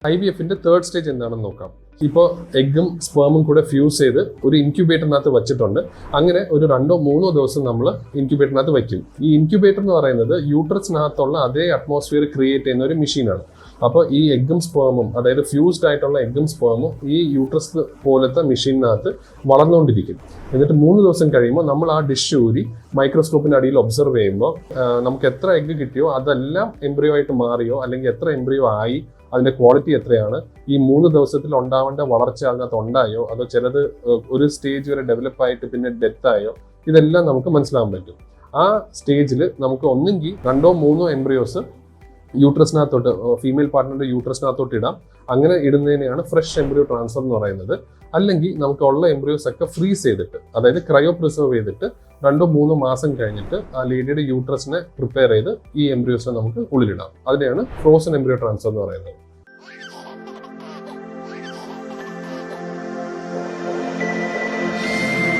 IVF-ന്റെ third stage എന്താണെന്ന് നോക്കാം. ഇപ്പോൾ എഗ്ഗും സ്പേമും കൂടെ ഫ്യൂസ് ചെയ്ത് ഒരു ഇൻക്യുബേറ്ററിനകത്ത് വെച്ചിട്ടുണ്ട്. അങ്ങനെ ഒരു 2-3 ദിവസം നമ്മൾ ഇൻക്യുബേറ്ററിനകത്ത് വയ്ക്കും. ഈ ഇൻക്യുബേറ്റർ എന്ന് പറയുന്നത് യൂട്രസിനകത്തുള്ള അതേ അറ്റ്മോസ്ഫിയർ ക്രിയേറ്റ് ചെയ്യുന്ന ഒരു മെഷീനാണ്. അപ്പോൾ ഈ എഗ്ഗും സ്പേമും, അതായത് ഫ്യൂസ്ഡ് ആയിട്ടുള്ള എഗ്ഗും സ്പേമും ഈ യൂട്രസ് പോലത്തെ മെഷീനകത്ത് വളർന്നുകൊണ്ടിരിക്കും. എന്നിട്ട് 3 ദിവസം കഴിയുമ്പോൾ നമ്മൾ ആ ഡിഷ് ഊരി മൈക്രോസ്കോപ്പിന്റെ അടിയിൽ ഒബ്സർവ് ചെയ്യുമ്പോൾ നമുക്ക് എത്ര എഗ്ഗ് കിട്ടിയോ അതെല്ലാം എംബ്രിയോ ആയിട്ട് മാറിയോ, അല്ലെങ്കിൽ എത്ര എംബ്രിയോ ആയി, അതിന്റെ ക്വാളിറ്റി എത്രയാണ്, ഈ 3 ദിവസത്തിൽ ഉണ്ടാവേണ്ട വളർച്ച അതിനകത്ത് ഉണ്ടായോ, അതോ ചിലത് ഒരു സ്റ്റേജ് വരെ ഡെവലപ്പ് ആയിട്ട് പിന്നെ ഡെത്ത് ആയോ, ഇതെല്ലാം നമുക്ക് മനസ്സിലാക്കാൻ പറ്റും. ആ സ്റ്റേജിൽ നമുക്ക് ഒന്നെങ്കിൽ 2-3 എംബ്രിയോസ് യൂട്രസിനകത്തോട്ട്, ഫീമെയിൽ പാർട്ട്ണറുടെ യൂട്രസിനകത്തോട്ട് ഇടാം. അങ്ങനെ ഇടുന്നതിനെയാണ് ഫ്രഷ് എംബ്രിയോ ട്രാൻസ്ഫർ എന്ന് പറയുന്നത്. അല്ലെങ്കിൽ നമുക്ക് ഉള്ള എംബ്രിയോസ് ഒക്കെ ഫ്രീസ് ചെയ്തിട്ട്, അതായത് ക്രയോ പ്രിസർവ് ചെയ്തിട്ട് 2-3 മാസം കഴിഞ്ഞിട്ട് ആ ലേഡിയുടെ യൂട്രസിനെ പ്രിപ്പയർ ചെയ്ത് ഈ എംബ്രിയോസിനെ നമുക്ക് ഉള്ളിലിടാം. അതിനെയാണ് ഫ്രോസൺ എംബ്രിയോ ട്രാൻസ്ഫർ എന്ന് പറയുന്നത്.